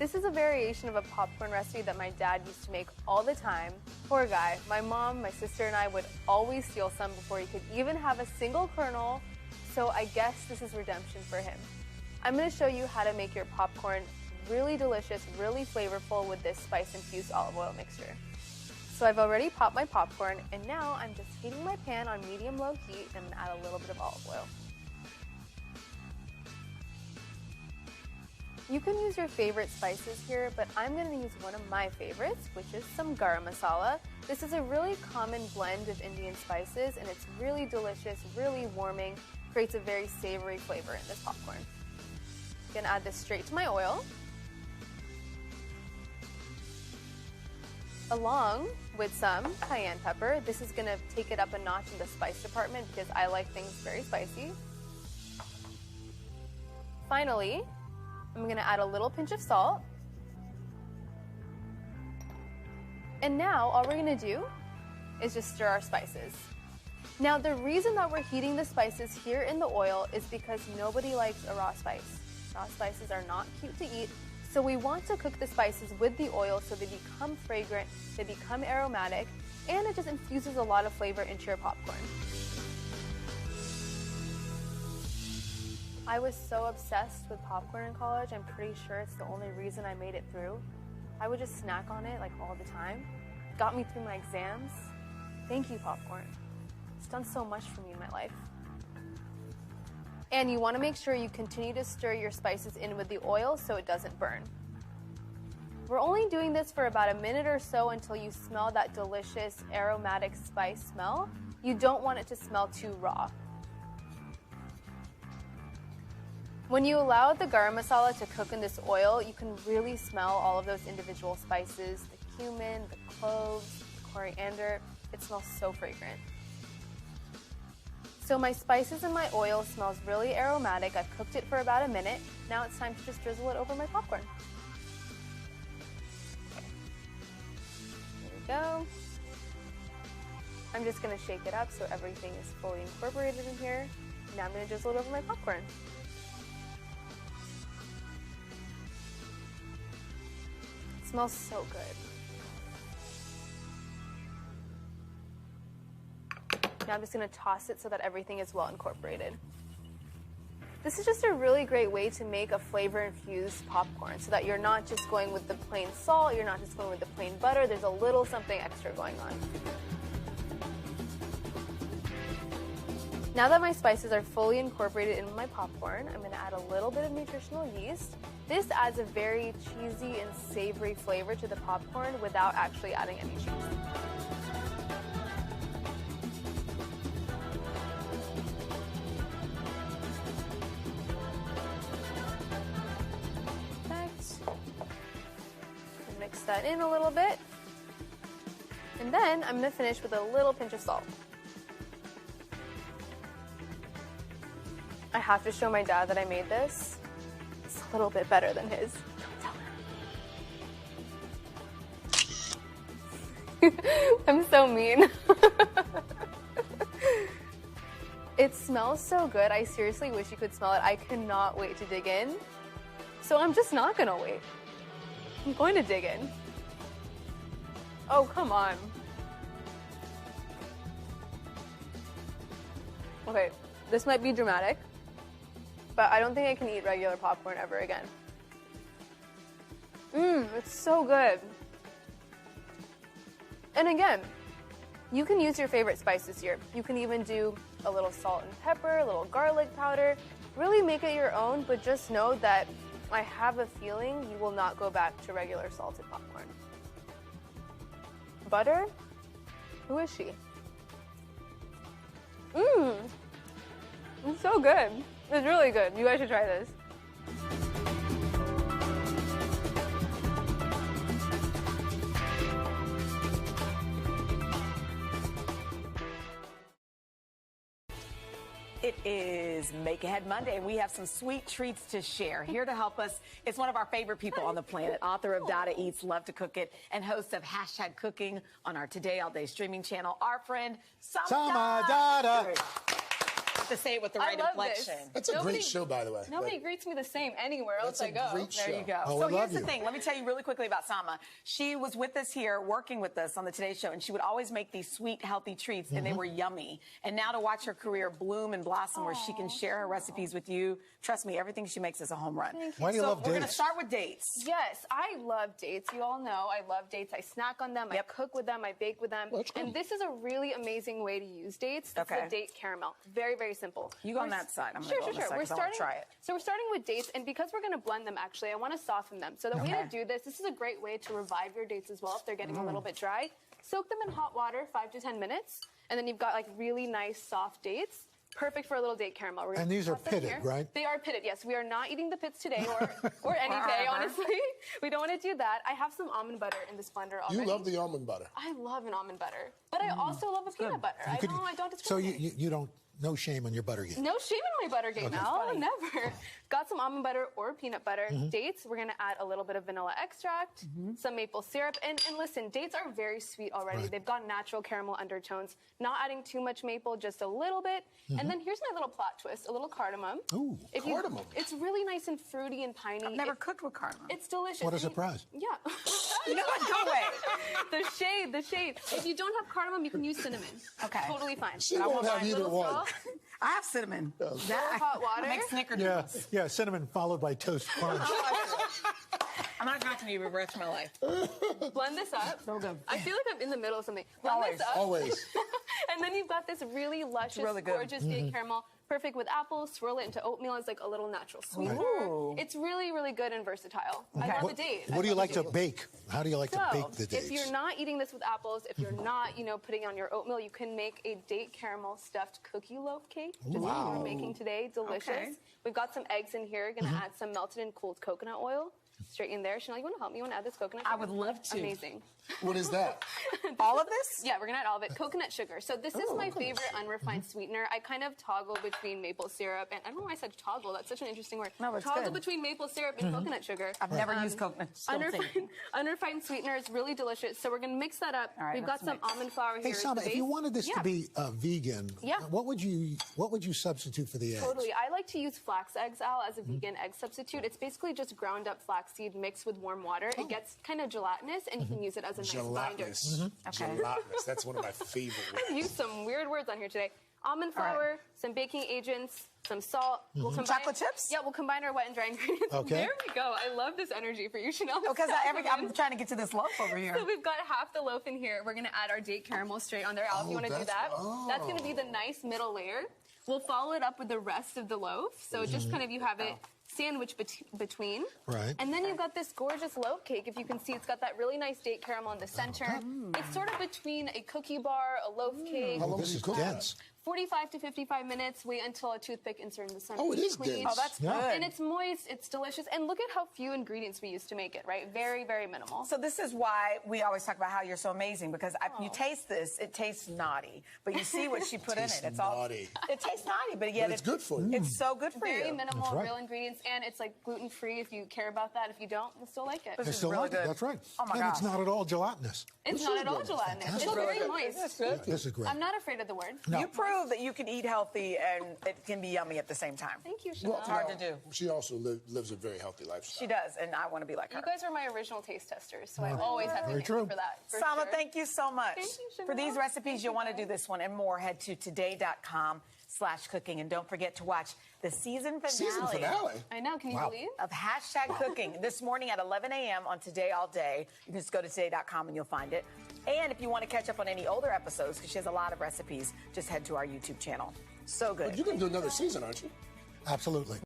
This is a variation of a popcorn recipe that my dad used to make all the time. Poor guy. My mom, my sister, and I would always steal some before he could even have a single kernel, so I guess this is redemption for him. I'm going to show you how to make your popcorn really delicious, really flavorful with this spice-infused olive oil mixture. So I've already popped my popcorn, and now I'm just heating my pan on medium-low heat, and I'm going to add a little bit of olive oil. You can use your favorite spices here, but I'm going to use one of my favorites, which is some garam masala. This is a really common blend of Indian spices, and it's really delicious, really warming, creates a very savory flavor in this popcorn. I'm going to add this straight to my oil, along with some cayenne pepper. This is going to take it up a notch in the spice department because I like things very spicy. Finally, I'm going to add a little pinch of salt. And now all we're going to do is just stir our spices. Now the reason that we're heating the spices here in the oil is because nobody likes a raw spice. Raw spices are not cute to eat, so we want to cook the spices with the oil so they become fragrant, they become aromatic, and it just infuses a lot of flavor into your popcorn. I was so obsessed with popcorn in college, I'm pretty sure it's the only reason I made it through. I would just snack on it like all the time. It got me through my exams. Thank you, popcorn. It's done so much for me in my life. And you want to make sure you continue to stir your spices in with the oil so it doesn't burn. We're only doing this for about a minute or so until you smell that delicious aromatic spice smell. You don't want it to smell too raw. When you allow the garam masala to cook in this oil, you can really smell all of those individual spices, the cumin, the cloves, the coriander. It smells so fragrant. So my spices and my oil smells really aromatic. I've cooked it for about a minute. Now it's time to just drizzle it over my popcorn. There we go. I'm just going to shake it up so everything is fully incorporated in here. Now I'm going to drizzle it over my popcorn. It smells so good. Now I'm just going to toss it so that everything is well incorporated. This is just a really great way to make a flavor-infused popcorn so that you're not just going with the plain salt, you're not just going with the plain butter, there's a little something extra going on. Now that my spices are fully incorporated in my popcorn, I'm going to add a little bit of nutritional yeast. This adds a very cheesy and savory flavor to the popcorn without actually adding any cheese. Mix that in a little bit. And then I'm going to finish with a little pinch of salt. I have to show my dad that I made this. It's a little bit better than his. Don't tell him. I'm so mean. It smells so good. I seriously wish you could smell it. I cannot wait to dig in. So I'm just not going to wait. I'm going to dig in. Oh, come on. Okay, this might be dramatic, but I don't think I can eat regular popcorn ever again. It's so good. And again, you can use your favorite spices here. You can even do a little salt and pepper, a little garlic powder. Really make it your own, but just know that I have a feeling you will not go back to regular salted popcorn. Butter? Who is she? It's so good. It's really good. You guys should try this. It is Make Ahead Monday, and we have some sweet treats to share. Here to help us is one of our favorite people on the planet, author of Dada Eats, Love to Cook It, and host of #Cooking on our Today All Day streaming channel, our friend Samah Dada. have to say it with the right love inflection. this. That's a great show, by the way. Nobody greets me the same anywhere else I go. That's a great show. There you go. Oh, So I here's love the you. thing. Let me tell you really quickly about Samah. She was with us here, working with us on the Today Show, and she would always make these sweet, healthy treats, and they were yummy. And now to watch her career bloom and blossom, where she can share her recipes with you, trust me, everything she makes is a home run. Why do you love So we're going to dates? start with dates. Yes, I love dates. You all know I love dates. I snack on them, Yep. I cook with them, I bake with them. That's good. And this is a really amazing way to use dates. It's Okay. the date caramel. Very, very simple. You go on that side. I'm going to go on this side We're 'cause I want to try it. So we're starting with dates, and because we're going to blend them, actually, I want to soften them. So the way to Okay. do this is a great way to revive your dates as well if they're getting a little bit dry. Soak them in hot water 5 to 10 minutes, and then you've got like really nice soft dates. Perfect for a little date caramel. We're gonna And these are toss them pitted, here. right? They are pitted, yes. We are not eating the pits today or any day, honestly. We don't want to do that. I have some almond butter in this blender already. You love the almond butter. I love an almond butter, but I also love a peanut butter. I don't So discriminate. you don't, no shame on your butter game. No shame in my butter game, Mel. Never. Got some almond butter or peanut butter. Dates, we're going to add a little bit of vanilla extract, some maple syrup. And listen, dates are very sweet already. Right. They've got natural caramel undertones. Not adding too much maple, just a little bit. And then here's my little plot twist, a little cardamom. Ooh, Cardamom. It's really nice and fruity and piney. I've never cooked with cardamom. It's delicious. What a And you- surprise. Yeah. You know what? Go away. The shade. If you don't have cardamom, you can use cinnamon. Okay. Totally fine. She won't have either Little one. salt, I have cinnamon. hot water. I make snickerdoodles. Yeah, cinnamon followed by toast crunch. I'm not going to be the rest of my life. Blend this up. So good. I feel like I'm in the middle of something. Blend Always. this up. Always. And then you've got this really luscious, really good. gorgeous date caramel. Perfect with apples. Swirl it into oatmeal as like a little natural sweetener. Ooh. It's really, really good and versatile. I love What, the date. what do you like to bake? How do you like to bake the dates? If you're not eating this with apples, if you're not, putting on your oatmeal, you can make a date caramel stuffed cookie loaf cake, just like we're making today. Delicious. Okay. We've got some eggs in here. Gonna add some melted and cooled coconut oil straight in there. Chanel, you want to help me? You want to add this coconut? I sugar? would love to. Amazing. What is that? All of this? Yeah, we're gonna add all of it. Coconut sugar. So this is my favorite unrefined sweetener. I kind of toggle between maple syrup and I don't know why I said toggle. That's such an interesting word. No, it's toggle good. between maple syrup and coconut sugar. I've never used coconut. Still thinking. Unrefined sweetener is really delicious. So we're gonna mix that up. All right, We've got let's some mix. almond flour Hey, here. as the Samah, if you base. wanted this Yeah. to be vegan, Yeah. what would you substitute for the eggs? Totally. I like to use flax eggs, Al, as a vegan egg substitute. It's basically just ground up flaxseed mixed with warm water. It gets kind of gelatinous, and you can use it as a nice binder. Gelatinous. Okay. Gelatinous. That's one of my favorite words. I've used some weird words on here today. Almond flour, some baking agents, some salt. We'll combine, Chocolate chips? Yeah, we'll combine our wet and dry ingredients. Okay. There we go. I love this energy for you, Chanel. Because I'm trying to get to this loaf over here. So we've got half the loaf in here. We're going to add our date caramel straight on there. Al, if you want to do that's- that. That's going to be the nice middle layer. We'll follow it up with the rest of the loaf. So just kind of you have it sandwiched between. Right. And then you've got this gorgeous loaf cake. If you can see, it's got that really nice date caramel in the center. It's sort of between a cookie bar, a loaf cake. Oh, this is dense. 45 to 55 minutes. Wait until a toothpick insert in the center. Oh, it is clean. dense. Oh, that's Yeah. good. And it's moist. It's delicious. And look at how few ingredients we use to make it, right? Very, very minimal. So this is why we always talk about how you're so amazing, because you taste this, it tastes naughty, but you see what she put in it. It's all naughty. It tastes naughty, but yet But it's good for you. It's so good for Very you. minimal, That's right. real ingredients, and it's like gluten-free if you care about that. If you don't, you'll still like it. This I is still really like it. good. That's right. Oh my and it's gosh. not at all gelatinous. It's This not is at all good. gelatinous. It's Fantastic. very moist. This is great. I'm not afraid of the word. No. You prove that you can eat healthy and it can be yummy at the same time. Thank you, Chanel. It's hard to do. She also lives a very healthy lifestyle. She does, and I want to be like her. You guys are my original taste testers, so I always have to Very thank you true. for that. For Samah, sure. thank you so much. Thank you, Chanel. For these recipes, Thank you'll you, want to do guys. this one and more. Head to today.com/cooking. And don't forget to watch the season finale. Season finale. I know. Can you Wow. believe? Of #cooking this morning at 11 a.m. on Today All Day. You can just go to today.com and you'll find it. And if you want to catch up on any older episodes, because she has a lot of recipes, just head to our YouTube channel. So good. But you're going to do another season, aren't you? Absolutely.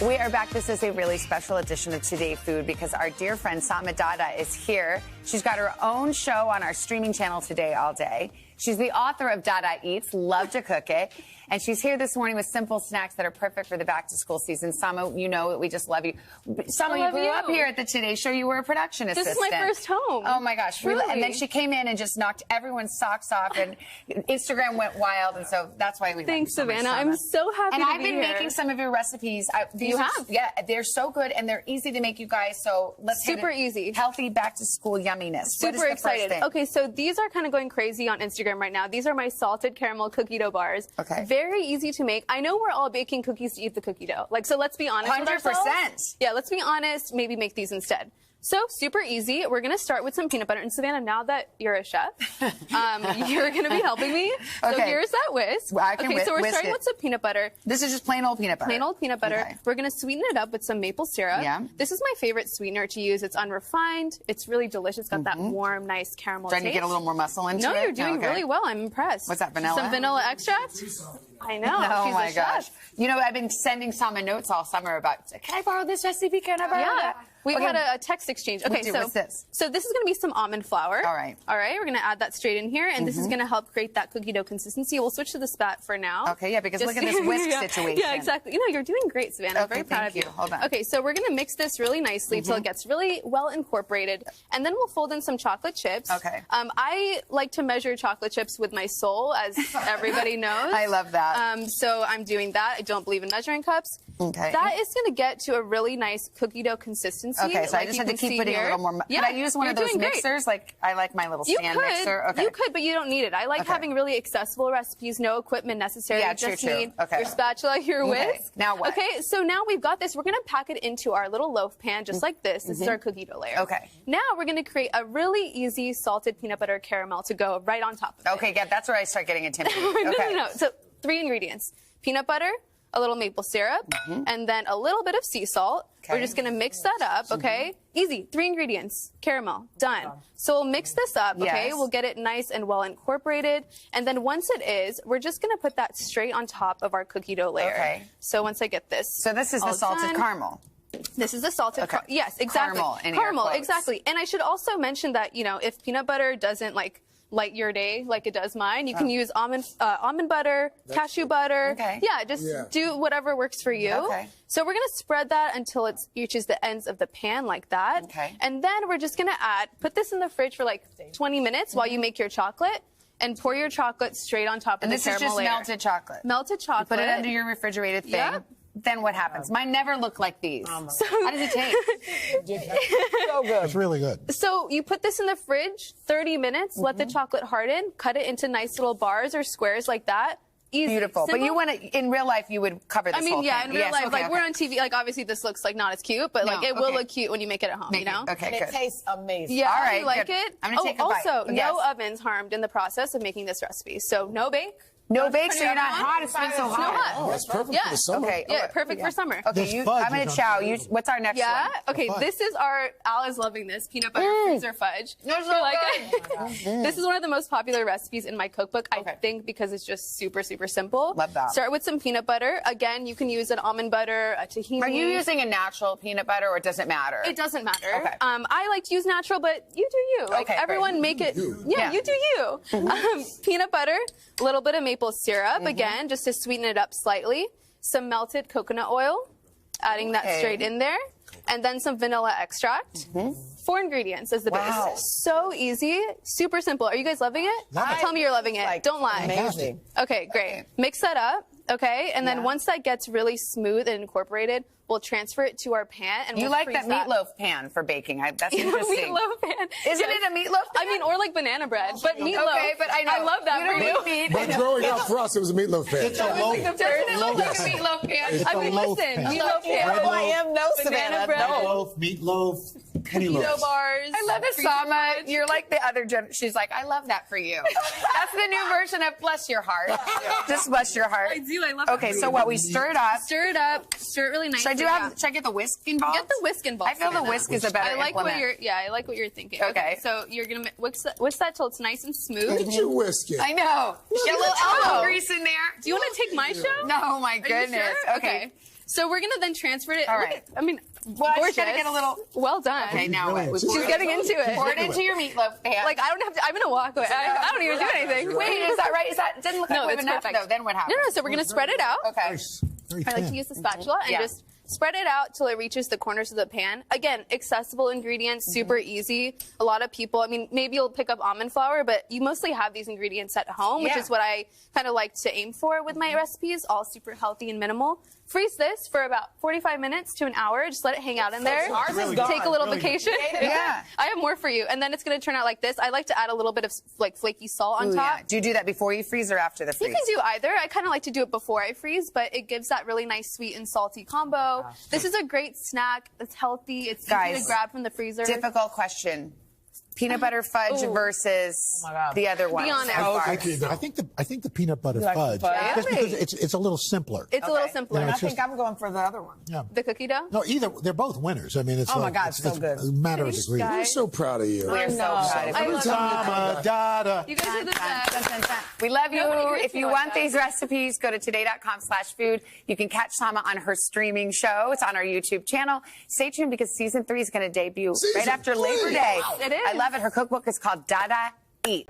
We are back. This is a really special edition of Today Food because our dear friend Samah Dada is here. She's got her own show on our streaming channel Today All Day. She's the author of Dada Eats, Love to Cook It. And she's here this morning with simple snacks that are perfect for the back-to-school season. Samah, you know we just love you. Samah, you love grew you. up here at the Today Show. You were a production This assistant. is my first home. Oh, my gosh. Really? Truly. And then she came in and just knocked everyone's socks off, and Instagram went wild. And so that's why we love Thanks, you so much, Savannah. Samah. I'm so happy And to I've be been here. making some of your recipes. You have? Yeah, they're so good, and they're easy to make, you guys. So let's hit Super it. easy. Healthy back-to-school yumminess. What is Super the first excited. thing? Okay, so these are kind of going crazy on Instagram. Instagram right now. These are my salted caramel cookie dough bars. Okay. Very easy to make. I know we're all baking cookies to eat the cookie dough. Like, so let's be honest with 100%. ourselves. Yeah, let's be honest. Maybe make these instead. So super easy. We're going to start with some peanut butter. And Savannah, now that you're a chef, you're going to be helping me. So Okay. here's that whisk. Well, I can okay, so we're whisk starting it. with some peanut butter. This is just plain old peanut butter. Plain old peanut butter. Okay. We're going to sweeten it up with some maple syrup. Yeah. This is my favorite sweetener to use. It's unrefined. It's really delicious. It's got that warm, nice caramel Trying taste. to get a little more muscle into it? No, you're doing Okay. really well. I'm impressed. What's that, vanilla? Some vanilla extract. I know. Oh She's my a gosh. chef. You know, I've been sending Samah notes all summer about, can I borrow this recipe? Can I borrow Yeah. that? We've Okay. had a text exchange. Okay, do. so What's this? So this is going to be some almond flour. All right. All right. We're going to add that straight in here, and this is going to help create that cookie dough consistency. We'll switch to the spat for now. Okay, yeah, because look at this whisk yeah, situation. Yeah, exactly. You know, you're doing great, Savannah. I'm Okay, very proud thank of you. you. Hold on. Okay, so we're going to mix this really nicely till it gets really well incorporated, and then we'll fold in some chocolate chips. Okay. I like to measure chocolate chips with my soul, as everybody knows. I love that. So I'm doing that. I don't believe in measuring cups. Okay. That is going to get to a really nice cookie dough consistency. Okay, so I like just you had to can keep see putting here. a little more. Yeah, Can I use one you're of those doing great. mixers? Like, I like my little stand mixer. Okay. You could, but you don't need it. I like Okay. having really accessible recipes, no equipment necessary. Yeah, you just true. need Okay. your spatula, your Okay. whisk. Now what? Okay, so now we've got this. We're going to pack it into our little loaf pan just like this. This is our cookie dough layer. Okay. Now we're going to create a really easy salted peanut butter caramel to go right on top of it. Okay, yeah, that's where I start getting intimidated. No, Okay. no, no. So 3 ingredients. Peanut butter, a little maple syrup, and then a little bit of sea salt. Okay. We're just going to mix that up, okay? Easy. 3 ingredients. Caramel. Done. So we'll mix this up, okay? Yes. We'll get it nice and well incorporated. And then once it is, we're just going to put that straight on top of our cookie dough layer. Okay. So once I get this So this is the all salted done, caramel. This is the salted Okay. yes, exactly. Caramel in air Caramel, quotes. exactly. And I should also mention that, you know, if peanut butter doesn't like light your day like it does mine, you can use almond butter, cashew butter. Okay. Yeah, just do whatever works for you. Okay. So we're going to spread that until it reaches the ends of the pan like that. Okay. And then we're just going to put this in the fridge for like 20 minutes while you make your chocolate, and pour your chocolate straight on top of And the this is caramel just layer. melted chocolate. Melted chocolate. Put it under your refrigerated thing. Yep. Then what happens? Mine never look like these. How does it taste? So good. It's really good. So you put this in the fridge 30 minutes, let the chocolate harden, cut it into nice little bars or squares like that. Easy. Beautiful. But Simple. you want to, in real life, you would cover this I mean, whole yeah, thing. in real Yes, life, okay, like okay. we're on TV, like obviously this looks like not as cute, but like No, it will okay. look cute when you make it at home, you know? Okay, And good. it tastes amazing. Yeah, All right, you like good. it? I'm gonna take a bite. Also, Yes. no ovens harmed in the process of making this recipe. So no bake. No Don't bake, turn so your you're not oven on. hot. It's been so It's no hot. hot. Oh, that's perfect Yeah. for the summer. Okay. Yeah, perfect for summer. Okay, This fudge I'm going is to chow. unbelievable. What's our next Yeah. one? Okay. Fudge. This is our. Al is loving this peanut butter freezer fudge. That's You so like good. it? This is one of the most popular recipes in my cookbook. Okay. I think because it's just super simple. Love that. Start with some peanut butter. Again, you can use an almond butter, a tahini. Are you using a natural peanut butter, or does it matter? It doesn't matter. Okay. I like to use natural, but you do you. Like Okay, everyone, great. make it. Yeah. You do you. Peanut butter, a little bit of maple syrup, again, just to sweeten it up slightly. Some melted coconut oil, adding that Okay. straight in there, and then some vanilla extract. 4 ingredients is the Wow. base. So easy, super simple. Are you guys loving it? Tell me you're loving it. Like, Don't lie. Amazing. Okay, great. Mix that up, okay? And then once that gets really smooth and incorporated, we'll transfer it to our pan. And You we'll like freeze that meatloaf pan for baking. That's interesting. Meatloaf pan. Isn't Yes. it a meatloaf I pan? mean, or like banana bread, but meatloaf. Okay, but I know. I love that You for don't you. eat meat. But growing up for us, it was a meatloaf pan. It's a loaf. Doesn't it look like a meatloaf pan? It's I a mean, loaf listen, pan. meatloaf pan. Oh, I am no Banana Savannah. bread. No. Meatloaf, penny Keto loaves. bars. I love it, freezer Samah. fudge. You're like the other She's like, I love that for you. That's the new version of bless your heart. Just bless your heart. I do. I love Okay, it. so what? We stir it up. Stir it up. Stir it really nicely. Should I get the whisk involved? Get the whisk involved. I feel the Savannah. whisk is a better I like what implement. you're. Yeah, I like what you're thinking. Okay. So you're gonna whisk that till it's nice and smooth. Look at you whisk it. I know. Get a little elbow grease in there. Do you want to take my show? No, my Are you goodness. sure? Okay. So we're gonna then transfer it. All Look right. at- I mean, Well, I just gorgeous. gotta get a little. Well done. Okay, now what? She's She's getting into it. Pour it into your meatloaf pan. Like I don't have to. I'm gonna walk away. I don't even do anything. Wait, is that right? Is that didn't look No, like we have it's enough perfect. though? Then what happens? No. So we're gonna spread it out. Okay. Nice. Very I like thin. to use the spatula and Yeah. just spread it out till it reaches the corners of the pan. Again, accessible ingredients, super easy. A lot of people, I mean, maybe you'll pick up almond flour, but you mostly have these ingredients at home, which Yeah. is what I kind of like to aim for with my recipes, all super healthy and minimal. freeze this for about 45 minutes to an hour. Just let it hang out in there. Ours is gone. Take a little Really vacation. Yeah. I have more for you. And then it's going to turn out like this. I like to add a little bit of like flaky salt on top. Yeah. Do you do that before you freeze or after the freeze? You can do either. I kind of like to do it before I freeze, but it gives that really nice sweet and salty combo. This is a great snack. It's healthy. It's easy to grab from the freezer. Difficult question. Peanut butter fudge versus the other one. Be honest. I think the peanut butter fudge, just because it's a little simpler. It's a little simpler. I think I'm going for the other one. Yeah. The cookie dough? No, they're both winners. I mean, it's Oh my God, it's so good. a matter of degree. guys. We're so proud of you. We're so proud of I you. love you. Samah Dada. You guys are the best. We love you. Nobody greets If me you like want that. these recipes, go to today.com/food. You can catch Samah on her streaming show. It's on our YouTube channel. Stay tuned because season 3 is going to debut right after Labor Day. It is. I love it. Her cookbook is called Dada Eat.